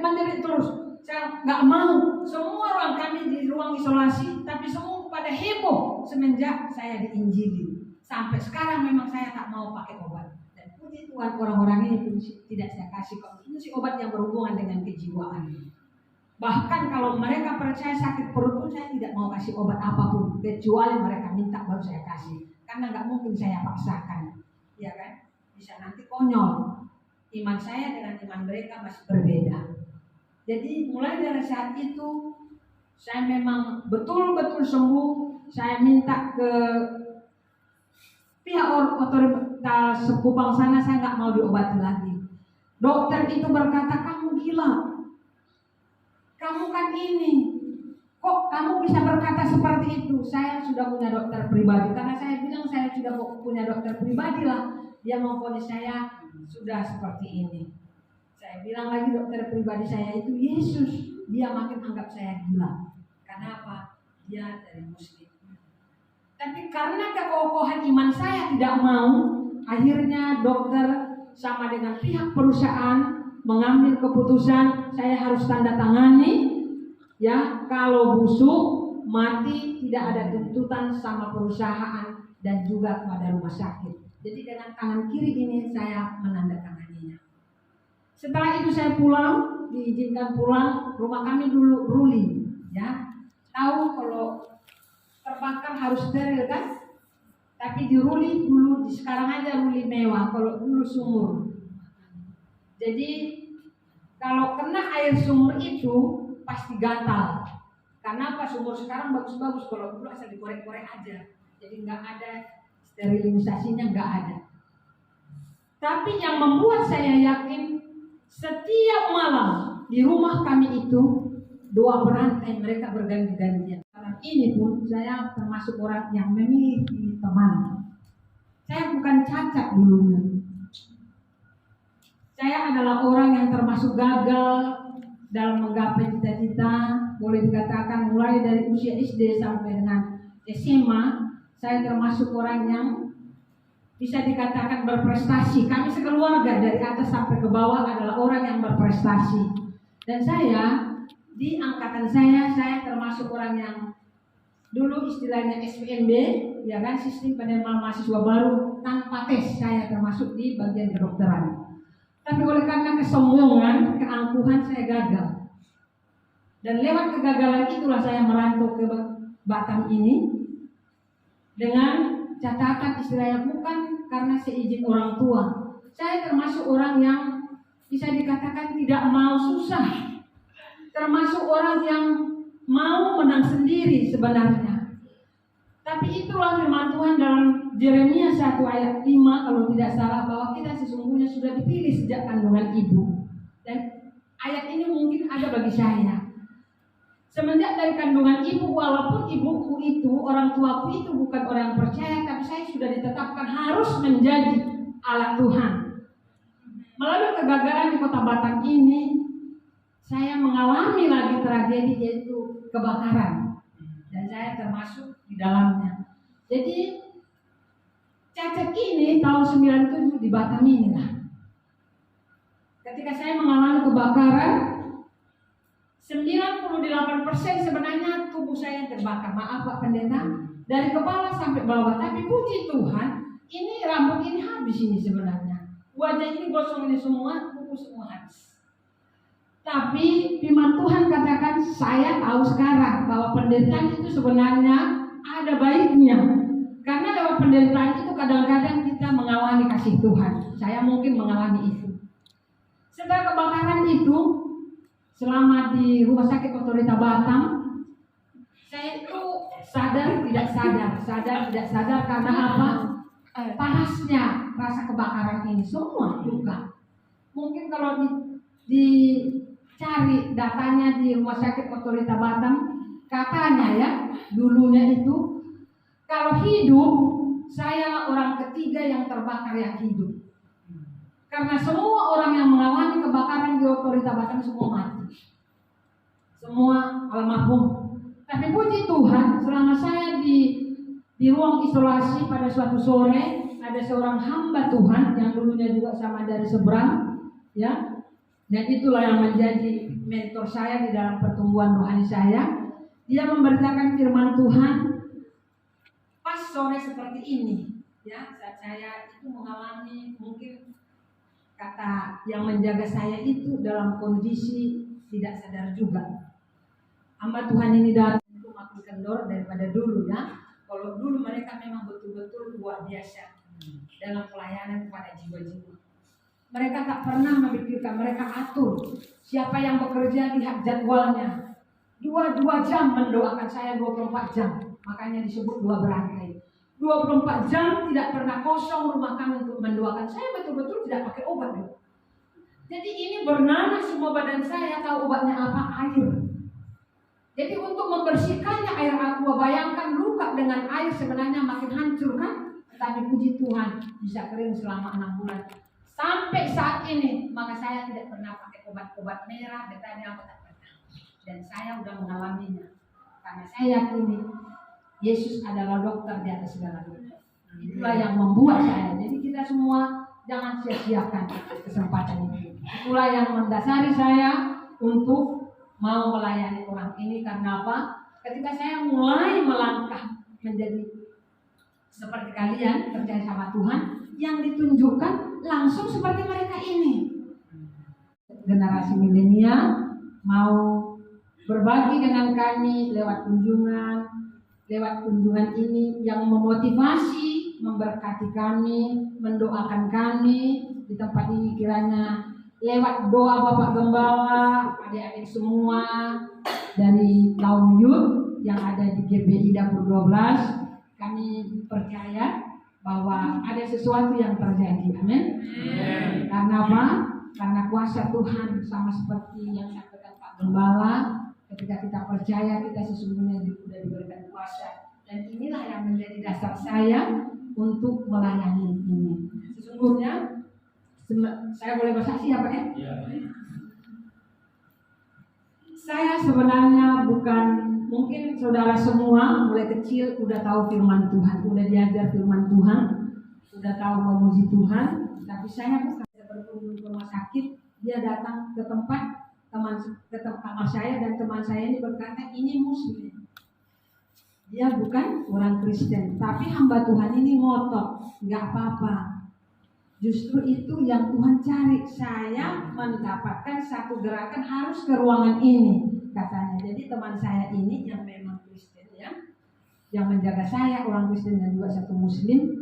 menjerit terus. Saya nggak mau. Semua orang kami di ruang isolasi, tapi semua pada heboh semenjak saya diinjili. Sampai sekarang memang saya tak mau pakai obat. Dan puji Tuhan orang-orang ini pun tidak saya kasih konsumsi obat yang berhubungan dengan kejiwaan. Bahkan kalau mereka percaya sakit perut pun saya tidak mau kasih obat apapun, kecuali mereka minta baru saya kasih. Karena nggak mungkin saya paksakan, ya kan? Bisa nanti konyol. Iman saya dengan iman mereka masih berbeda. Jadi mulai dari saat itu saya memang betul-betul sembuh. Saya minta ke pihak otoritas Kupang sana, saya nggak mau diobati lagi. Dokter itu berkata, kamu gila, kamu kan ini, kok kamu bisa berkata seperti itu, saya sudah punya dokter pribadi. Karena saya bilang saya sudah punya dokter pribadi lah, dia memvonis saya sudah seperti ini. Saya bilang lagi dokter pribadi saya itu Yesus. Dia makin anggap saya gila. Karena apa? Dia dari Muslim. Tapi karena kekokohan iman saya tidak mau, akhirnya dokter sama dengan pihak perusahaan mengambil keputusan saya harus tanda tangani. Ya, kalau busuk mati tidak ada tuntutan sama perusahaan dan juga kepada rumah sakit. Jadi dengan tangan kiri ini saya menandatanganinya. Setelah itu saya pulang, diizinkan pulang. Rumah kami dulu ruli, ya. Tahu kalau terbakar harus steril kan? Tapi di ruli dulu, sekarang aja ruli mewah. Kalau dulu sumur. Jadi kalau kena air sumur itu pasti gatal. Karena apa? Sumur sekarang bagus-bagus, kalau dulu asal dikorek-korek aja. Jadi nggak ada sterilisasinya, nggak ada. Tapi yang membuat saya yakin, setiap malam di rumah kami itu doa berantai, mereka berganti-gantian. Sekarang ini pun saya termasuk orang yang memilih teman. Saya bukan cacat dulunya. Saya adalah orang yang termasuk gagal dalam menggapai cita-cita. Boleh dikatakan mulai dari usia SD sampai dengan SMA, saya termasuk orang yang bisa dikatakan berprestasi. Kami sekeluarga dari atas sampai ke bawah adalah orang yang berprestasi. Dan saya di angkatan saya termasuk orang yang dulu istilahnya SPMB, ya kan, sistem penerimaan mahasiswa baru tanpa tes. Saya termasuk di bagian kedokteran. Tapi oleh karena kesombongan, keangkuhan, saya gagal. Dan lewat kegagalan itulah saya merantau ke Batam ini dengan catatan istilahnya bukan karena seizin orang tua. Saya termasuk orang yang bisa dikatakan tidak mau susah. Termasuk orang yang mau menang sendiri sebenarnya. Tapi itulah firman Tuhan dalam Yeremia 1 ayat 5 kalau tidak salah, bahwa kita sesungguhnya sudah dipilih sejak kandungan ibu. Dan ayat ini mungkin ada bagi saya. Semenjak dari kandungan ibu, walaupun ibuku itu, orang tuaku itu bukan orang percaya, tapi saya sudah ditetapkan harus menjadi alat Tuhan. Melalui kegagalan di kota Batam ini, saya mengalami lagi tragedi, yaitu kebakaran. Dan saya termasuk di dalamnya. Jadi cacat ini tahun 97 di Batam inilah. Ketika saya mengalami kebakaran, 98% sebenarnya tubuh saya terbakar. Maaf Pak Pendeta, dari kepala sampai bawah. Tapi puji Tuhan, ini rambut ini habis ini sebenarnya. Wajah ini gosong ini semua, kuku semua habis. Tapi firman Tuhan katakan, saya tahu sekarang bahwa penderitaan itu sebenarnya ada baiknya. Karena lewat penderitaan itu kadang-kadang kita mengalami kasih Tuhan. Saya mungkin mengalami itu. Setelah kebakaran itu, selama di Rumah Sakit Otorita Batam, saya itu sadar tidak sadar karena apa? Panasnya rasa kebakaran ini semua luka. Mungkin kalau dicari datanya di Rumah Sakit Otorita Batam, katanya ya dulunya itu kalau hidup saya orang ketiga yang terbakar yang hidup. Karena semua orang yang mengalami kebakaran di Otorita Batam semua mati. Semua almarhum. Tapi puji Tuhan, selama saya di ruang isolasi pada suatu sore, ada seorang hamba Tuhan yang dulunya juga sama dari seberang, ya. Dan itulah yang menjadi mentor saya di dalam pertumbuhan rohani saya. Dia memberitakan firman Tuhan pas sore seperti ini, ya. Saat saya itu mengalami mungkin kata yang menjaga saya itu dalam kondisi tidak sadar juga. Hamba Tuhan ini datang untuk makin kendor daripada dulu ya. Kalau dulu mereka memang betul-betul luar biasa dalam pelayanan kepada jiwa-jiwa. Mereka tak pernah memikirkan, mereka atur siapa yang bekerja, lihat jadwalnya. 2 jam mendoakan saya 24 jam. Makanya disebut 2 berantai. 24 jam tidak pernah kosong rumah kami untuk mendoakan. Saya betul-betul tidak pakai obat. Jadi ini bernanah semua badan saya. Tahu obatnya apa? Air. Jadi untuk membersihkannya air aqua, bayangkan luka dengan air sebenarnya makin hancur kan? Tapi puji Tuhan bisa kering selama 6 bulan. Sampai saat ini, maka saya tidak pernah pakai obat-obat merah, betadine, apa tak pernah. Dan saya sudah mengalaminya. Karena saya yakini Yesus adalah dokter di atas segala dokter. Itulah yang membuat saya. Jadi kita semua jangan sia-siakan kesempatan itu. Itulah yang mendasari saya untuk mau melayani orang ini. Karena apa? Ketika saya mulai melangkah menjadi seperti kalian, percaya sama Tuhan, yang ditunjukkan langsung seperti mereka ini. Generasi milenial mau berbagi dengan kami lewat kunjungan ini yang memotivasi, memberkati kami, mendoakan kami di tempat ini. Kiranya lewat doa Bapak Gembala, adik-adik semua dari kaum youth yang ada di GBI Dapur 12, kami percaya bahwa ada sesuatu yang terjadi. Amin. Karena apa? Karena kuasa Tuhan, sama seperti yang disampaikan Pak Gembala, ketika kita percaya kita sesungguhnya sudah diberikan kuasa. Dan inilah yang menjadi dasar saya untuk melayani ini. Sesungguhnya saya boleh bersaksi apa ya? Saya sebenarnya bukan, mungkin saudara semua mulai kecil udah tahu firman Tuhan, udah diajar firman Tuhan, udah tahu memuji Tuhan. Tapi saya bukan berkunjung ke rumah sakit, dia datang ke tempat kamar saya, dan teman saya ini berkata ini Muslim. Dia bukan orang Kristen, tapi hamba Tuhan ini ngotot, nggak apa-apa. Justru itu yang Tuhan cari. Saya mendapatkan satu gerakan harus ke ruangan ini, katanya. Jadi teman saya ini yang memang Kristen ya, yang menjaga saya orang Kristen dan juga satu Muslim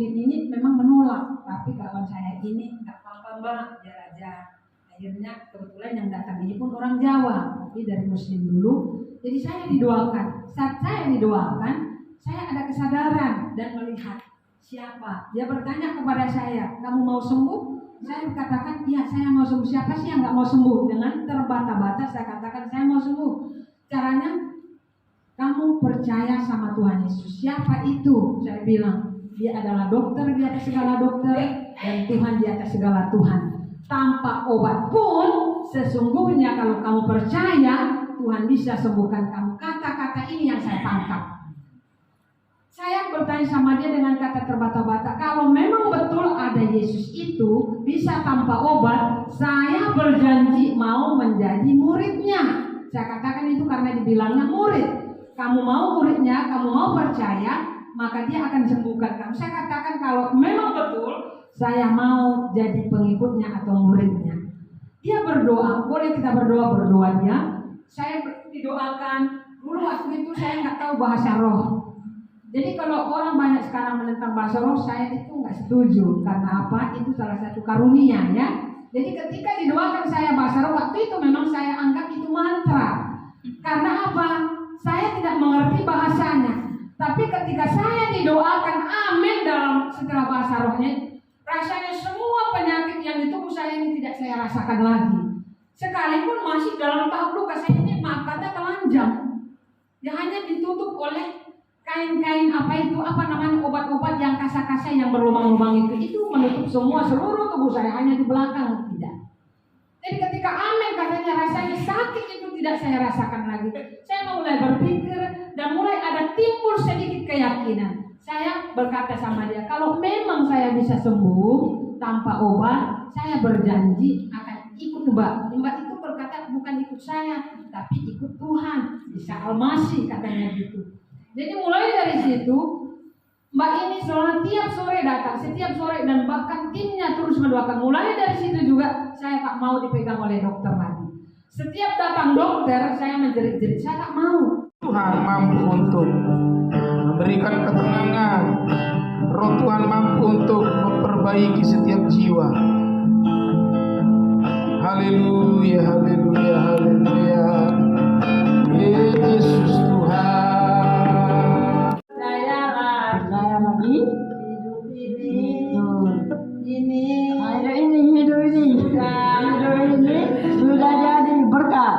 ini memang menolak. Tapi kawan saya ini nggak apa-apa Mbak, ajar-ajar. Akhirnya kebetulan yang datang ini pun orang Jawa, tapi dari Muslim dulu. Jadi saya didoakan. Saat saya didoakan, saya ada kesadaran dan melihat siapa. Dia bertanya kepada saya, kamu mau sembuh? Saya katakan, iya saya mau sembuh. Siapa sih yang nggak mau sembuh? Dengan terbata-bata saya katakan, saya mau sembuh. Caranya, kamu percaya sama Tuhan Yesus. Siapa itu? Saya bilang, dia adalah dokter di atas segala dokter, dan Tuhan di atas segala Tuhan. Tanpa obat pun, sesungguhnya kalau kamu percaya, Tuhan bisa sembuhkan kamu. Kata-kata ini yang saya tangkap. Saya bertanya sama dia dengan kata terbata-bata, kalau memang betul ada Yesus itu bisa tanpa obat, saya berjanji mau menjadi muridnya. Saya katakan itu karena dibilangnya murid. Kamu mau muridnya, kamu mau percaya, maka dia akan sembuhkan kamu. Saya katakan kalau memang betul, saya mau jadi pengikutnya atau muridnya. Dia berdoa, boleh kita berdoa dia. Saya didoakan, dulu waktu itu saya nggak tahu bahasa roh. Jadi kalau orang banyak sekarang menentang bahasa roh, saya itu nggak setuju. Karena apa? Itu salah satu karunia ya. Jadi ketika didoakan saya bahasa roh, waktu itu memang saya anggap itu mantra. Karena apa? Saya tidak mengerti bahasanya. Tapi ketika saya didoakan amin dalam setelah bahasa rohnya, rasanya semua penyakit yang di tubuh saya ini tidak saya rasakan lagi. Sekalipun masih dalam tahap luka, saya ini makanya telanjang. Yang hanya ditutup oleh kain-kain obat-obat yang kasar-kasar yang berlubang-lubang itu menutup semua seluruh tubuh saya, hanya di belakang tidak. Jadi ketika amin katanya rasanya sakit itu tidak saya rasakan lagi. Saya mulai berpikir dan mulai ada timbul sedikit keyakinan. Saya berkata sama dia, kalau memang saya bisa sembuh tanpa obat, saya berjanji akan ikut Mbak. Mbak itu berkata bukan ikut saya, tapi ikut Tuhan, Isa Al-Masih katanya gitu. Jadi mulai dari situ, Mbak ini setiap sore datang, setiap sore, dan bahkan timnya terus mendoakan. Mulai dari situ juga saya tak mau dipegang oleh dokter lagi. Setiap datang dokter, saya menjerit-jerit, saya tak mau. Tuhan mampu untuk memberikan ketenangan. Roh Tuhan mampu untuk memperbaiki setiap jiwa. Haleluya, haleluya, haleluya. Yesus Tuhan. Saya lagi hidup ini sudah jadi berkat.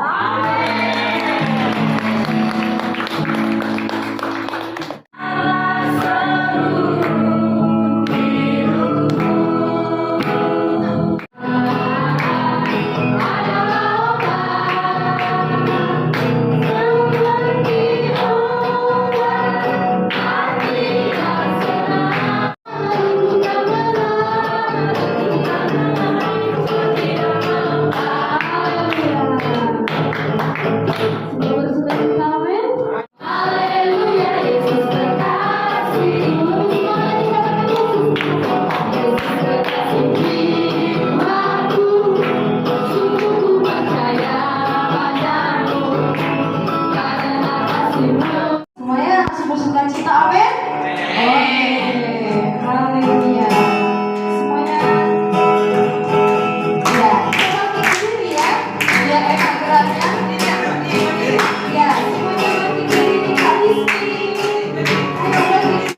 Semuanya bersuka cita, amin. Oke, haleluya. Semuanya, ya, kita berdiri diri ya, biar enak geraknya. Ya, semuanya berdiri di Kak Rizky. Ayo berdiri.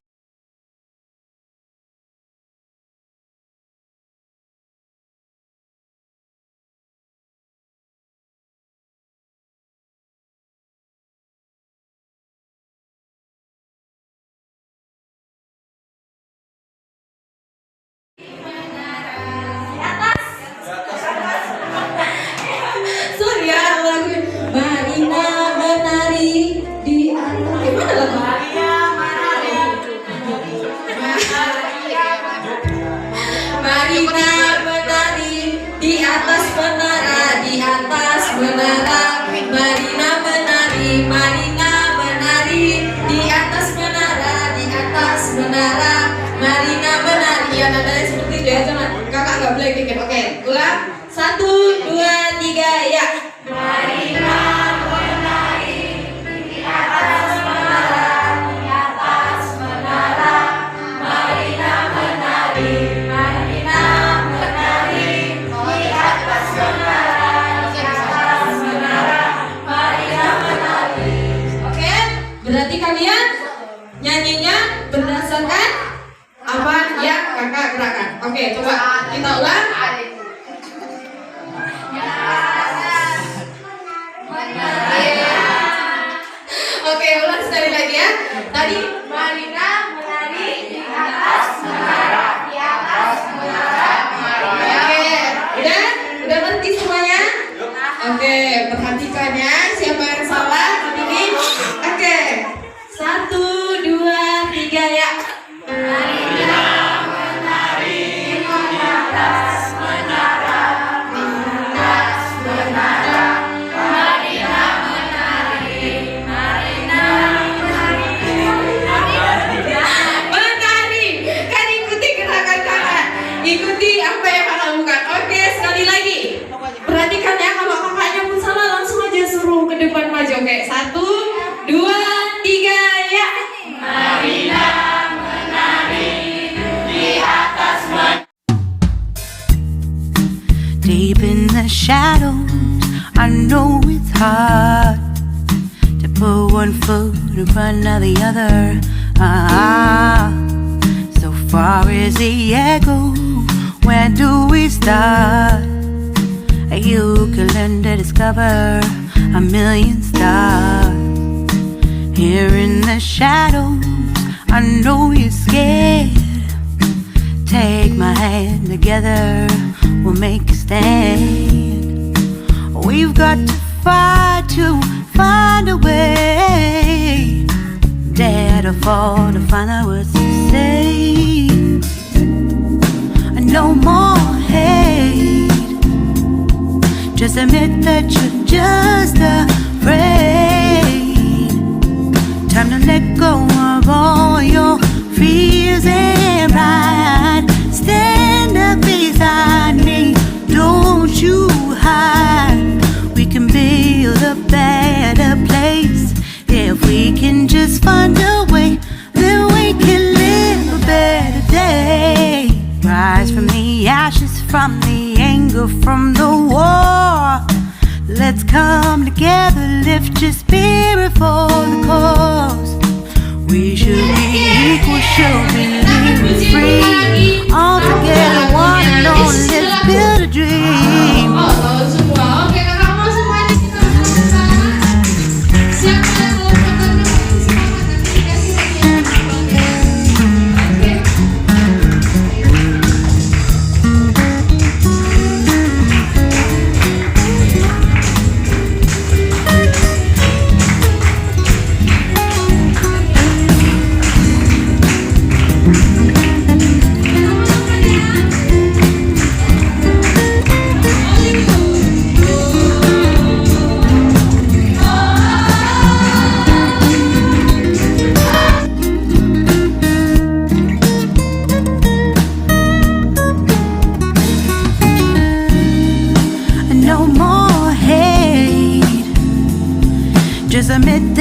Surya lagu Marina menari di atas. Gimana lagu? Marina menari di atas menara, di atas menara. Marina menari, Marina menari di atas menara, di atas menara. Marina menari. Ya nadanya seperti itu ya, jangan kakak nggak boleh bikin. Oke, ulang. 1, 2, 3, ya. Marina menari di atas menara, di atas menara. Marina menari, Marina menari di atas menara, di atas menara. Marina menari. Oke, berarti kalian nyanyinya berdasarkan apa yang kakak gerakan. Oke, coba kita ulang. Oke, ulang sekali lagi ya. Tadi Marina menari di atas menara, di atas menara. Oke, udah ngerti semuanya? Oke, perhatikan ya, siapa yang salah ini? Oke, 1, 2, 3 ya. Marina menari di atas menara, di atas menara. Marina menari, Marina menari. Menari, kan ikuti gerakan kakak, ikuti apa yang kakak lakukan. Oke, sekali lagi. Perhatikan ya, kalau kakaknya pun salah langsung aja suruh ke depan maju. Oke, 1, 2, 3 ya. Marina menari di atas menara. Deep in the shadows, I know it's hard to put one foot in front of the other. So far as the echo, where do we start? You can learn to discover a million stars. Here in the shadows, I know you're scared. Take my hand, together we'll make a stand. We've got to fight to find a way. Dare to fall to find out what to say. No more hate. Just admit that you're just afraid. Time to let go of all your fears and pride. Stand up beside me, don't you hide. We can build a better place. If we can just find a way, then we can live a better day. Rise from the ashes, from the anger, from the war. Let's come together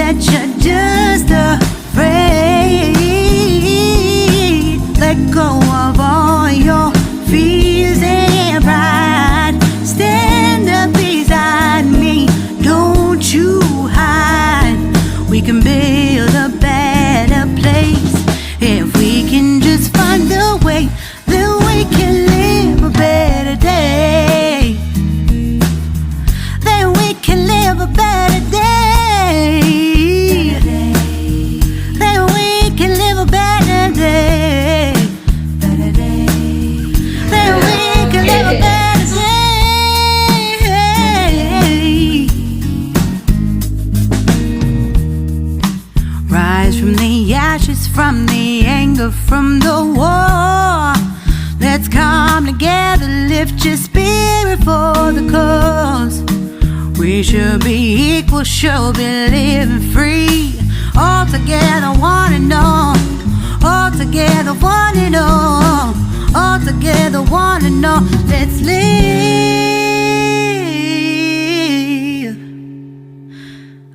that you're just afraid. Let go of all your fears and pride. Stand up beside me, don't you hide. We can build a better place if we can just find a way. Then we can live a better day. Then we can live a better day. Then we can live a better day. Then we can live a better day. Rise from the ashes, from the anger, from the war. Let's come together, lift your spirit for the cause. We should be equal, should be living free. All together, one and all. All together, one and all. All together, one and all. Let's live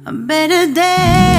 a better day.